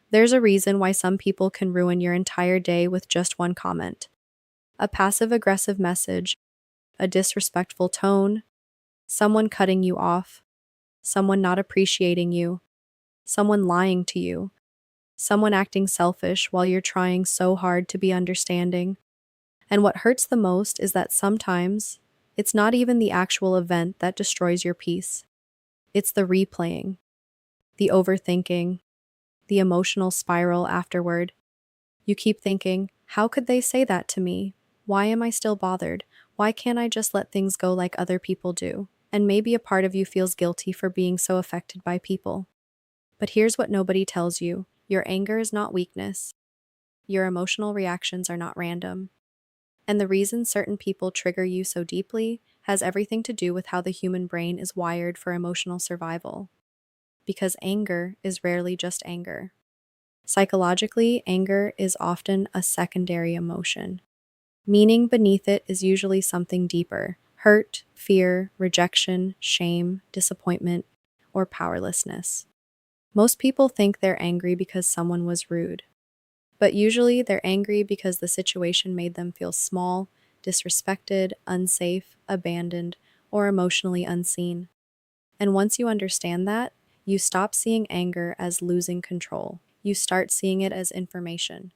There's a reason why some people can ruin your entire day with just one comment. A passive aggressive message, a disrespectful tone, someone cutting you off, someone not appreciating you, someone lying to you, someone acting selfish while you're trying so hard to be understanding. And what hurts the most is that sometimes it's not even the actual event that destroys your peace. It's the replaying, the overthinking, the emotional spiral afterward. You keep thinking, how could they say that to me? Why am I still bothered? Why can't I just let things go like other people do? And maybe a part of you feels guilty for being so affected by people. But here's what nobody tells you: your anger is not weakness, your emotional reactions are not random. And the reason certain people trigger you so deeply has everything to do with how the human brain is wired for emotional survival. Because anger is rarely just anger. Psychologically, anger is often a secondary emotion. Meaning beneath it is usually something deeper: hurt, fear, rejection, shame, disappointment, or powerlessness. Most people think they're angry because someone was rude, but usually they're angry because the situation made them feel small, disrespected, unsafe, abandoned, or emotionally unseen. And once you understand that, you stop seeing anger as losing control. You start seeing it as information.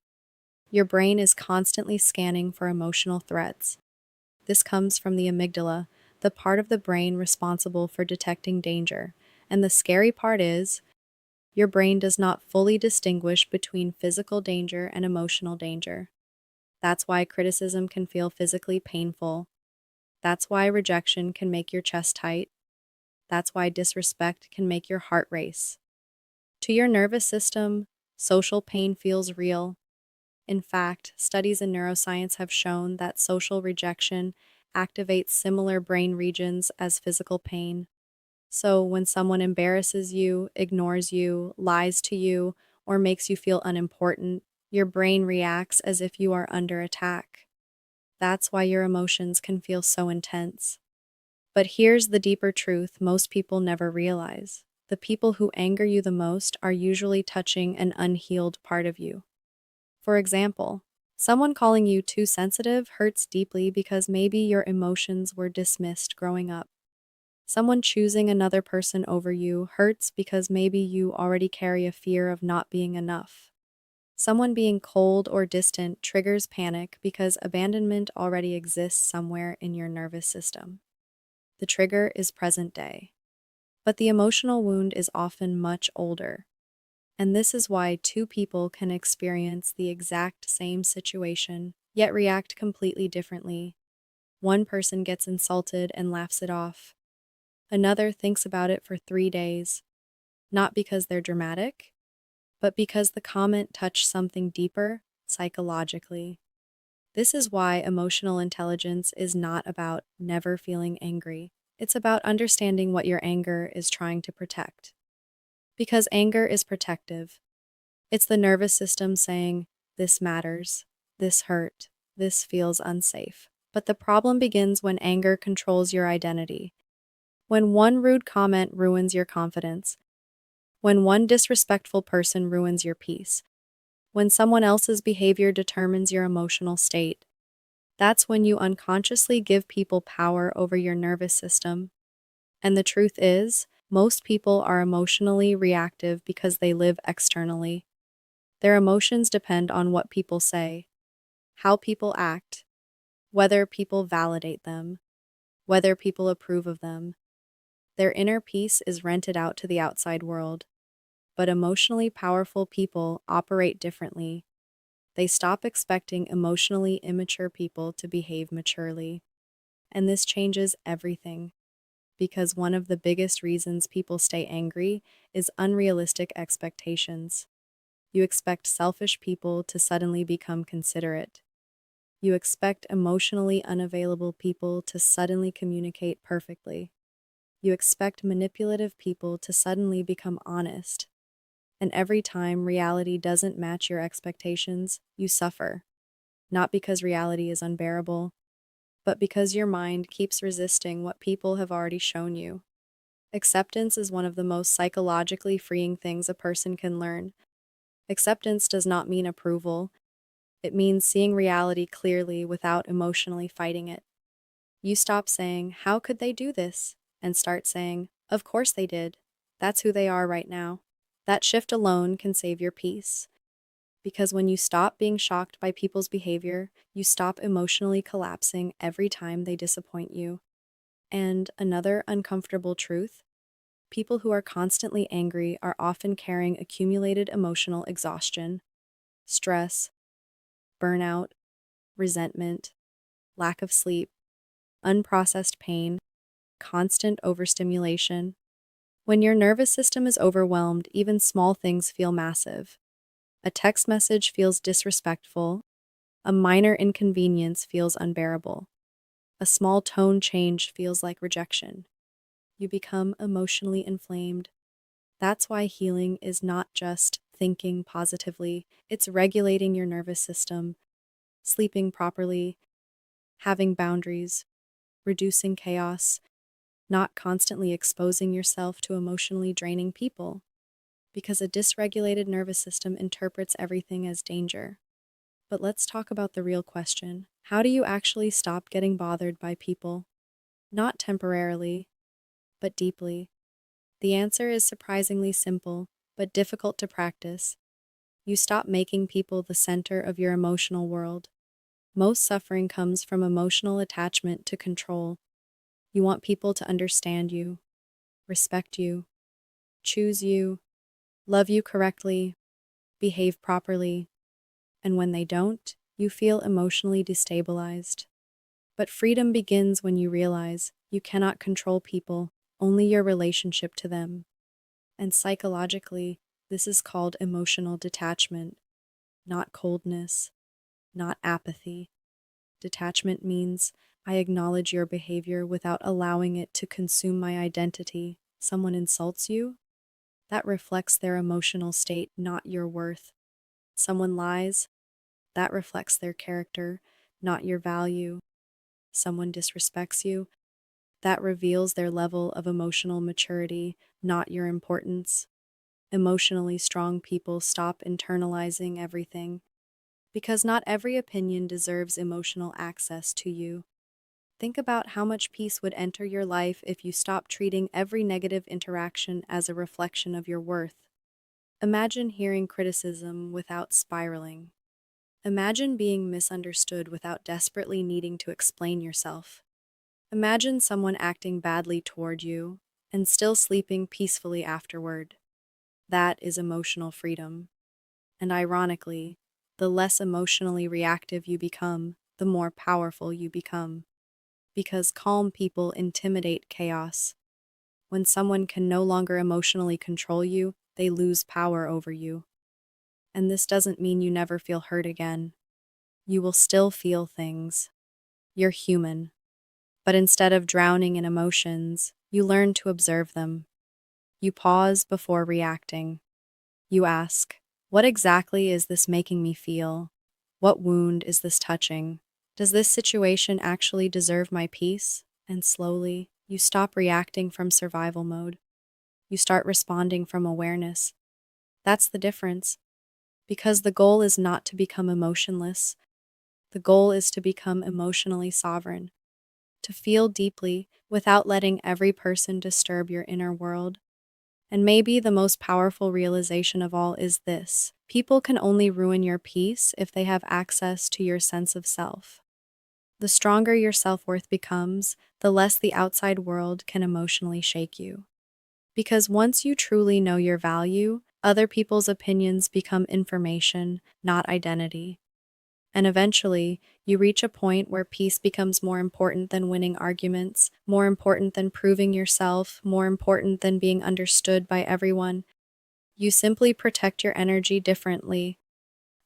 Your brain is constantly scanning for emotional threats. This comes from the amygdala, the part of the brain responsible for detecting danger. And the scary part is, your brain does not fully distinguish between physical danger and emotional danger. That's why criticism can feel physically painful. That's why rejection can make your chest tight. That's why disrespect can make your heart race. To your nervous system, social pain feels real. In fact, studies in neuroscience have shown that social rejection activates similar brain regions as physical pain. So, when someone embarrasses you, ignores you, lies to you, or makes you feel unimportant, your brain reacts as if you are under attack. That's why your emotions can feel so intense. But here's the deeper truth most people never realize: the people who anger you the most are usually touching an unhealed part of you. For example, someone calling you too sensitive hurts deeply because maybe your emotions were dismissed growing up. Someone choosing another person over you hurts because maybe you already carry a fear of not being enough. Someone being cold or distant triggers panic because abandonment already exists somewhere in your nervous system. The trigger is present day. But the emotional wound is often much older. And this is why two people can experience the exact same situation, yet react completely differently. One person gets insulted and laughs it off. Another thinks about it for 3 days, not because they're dramatic, but because the comment touched something deeper psychologically. This is why emotional intelligence is not about never feeling angry. It's about understanding what your anger is trying to protect. Because anger is protective. It's the nervous system saying, this matters, this hurt, this feels unsafe. But the problem begins when anger controls your identity. When one rude comment ruins your confidence. When one disrespectful person ruins your peace. When someone else's behavior determines your emotional state. That's when you unconsciously give people power over your nervous system. And the truth is, most people are emotionally reactive because they live externally. Their emotions depend on what people say, how people act, whether people validate them, whether people approve of them. Their inner peace is rented out to the outside world. But emotionally powerful people operate differently. They stop expecting emotionally immature people to behave maturely. And this changes everything. Because one of the biggest reasons people stay angry is unrealistic expectations. You expect selfish people to suddenly become considerate. You expect emotionally unavailable people to suddenly communicate perfectly. You expect manipulative people to suddenly become honest. And every time reality doesn't match your expectations, you suffer. Not because reality is unbearable, but because your mind keeps resisting what people have already shown you. Acceptance is one of the most psychologically freeing things a person can learn. Acceptance does not mean approval. It means seeing reality clearly without emotionally fighting it. You stop saying, "How could they do this?" and start saying, "Of course they did. That's who they are right now." That shift alone can save your peace. Because when you stop being shocked by people's behavior, you stop emotionally collapsing every time they disappoint you. And another uncomfortable truth: people who are constantly angry are often carrying accumulated emotional exhaustion, stress, burnout, resentment, lack of sleep, unprocessed pain, constant overstimulation. When your nervous system is overwhelmed, even small things feel massive. A text message feels disrespectful. A minor inconvenience feels unbearable. A small tone change feels like rejection. You become emotionally inflamed. That's why healing is not just thinking positively, it's regulating your nervous system, sleeping properly, having boundaries, reducing chaos, not constantly exposing yourself to emotionally draining people. Because a dysregulated nervous system interprets everything as danger. But let's talk about the real question. How do you actually stop getting bothered by people? Not temporarily, but deeply. The answer is surprisingly simple, but difficult to practice. You stop making people the center of your emotional world. Most suffering comes from emotional attachment to control. You want people to understand you, respect you, choose you, love you correctly, behave properly, and when they don't, you feel emotionally destabilized. But freedom begins when you realize you cannot control people, only your relationship to them. And psychologically, this is called emotional detachment, not coldness, not apathy. Detachment means I acknowledge your behavior without allowing it to consume my identity. Someone insults you? That reflects their emotional state, not your worth. Someone lies? That reflects their character, not your value. Someone disrespects you? That reveals their level of emotional maturity, not your importance. Emotionally strong people stop internalizing everything, because not every opinion deserves emotional access to you. Think about how much peace would enter your life if you stopped treating every negative interaction as a reflection of your worth. Imagine hearing criticism without spiraling. Imagine being misunderstood without desperately needing to explain yourself. Imagine someone acting badly toward you and still sleeping peacefully afterward. That is emotional freedom. And ironically, the less emotionally reactive you become, the more powerful you become. Because calm people intimidate chaos. When someone can no longer emotionally control you, they lose power over you. And this doesn't mean you never feel hurt again. You will still feel things. You're human. But instead of drowning in emotions, you learn to observe them. You pause before reacting. You ask, what exactly is this making me feel? What wound is this touching? Does this situation actually deserve my peace? And slowly, you stop reacting from survival mode. You start responding from awareness. That's the difference. Because the goal is not to become emotionless. The goal is to become emotionally sovereign. To feel deeply without letting every person disturb your inner world. And maybe the most powerful realization of all is this: people can only ruin your peace if they have access to your sense of self. The stronger your self-worth becomes, the less the outside world can emotionally shake you. Because once you truly know your value, other people's opinions become information, not identity. And eventually, you reach a point where peace becomes more important than winning arguments, more important than proving yourself, more important than being understood by everyone. You simply protect your energy differently,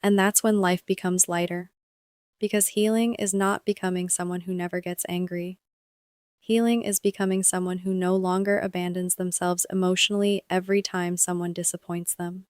and that's when life becomes lighter. Because healing is not becoming someone who never gets angry. Healing is becoming someone who no longer abandons themselves emotionally every time someone disappoints them.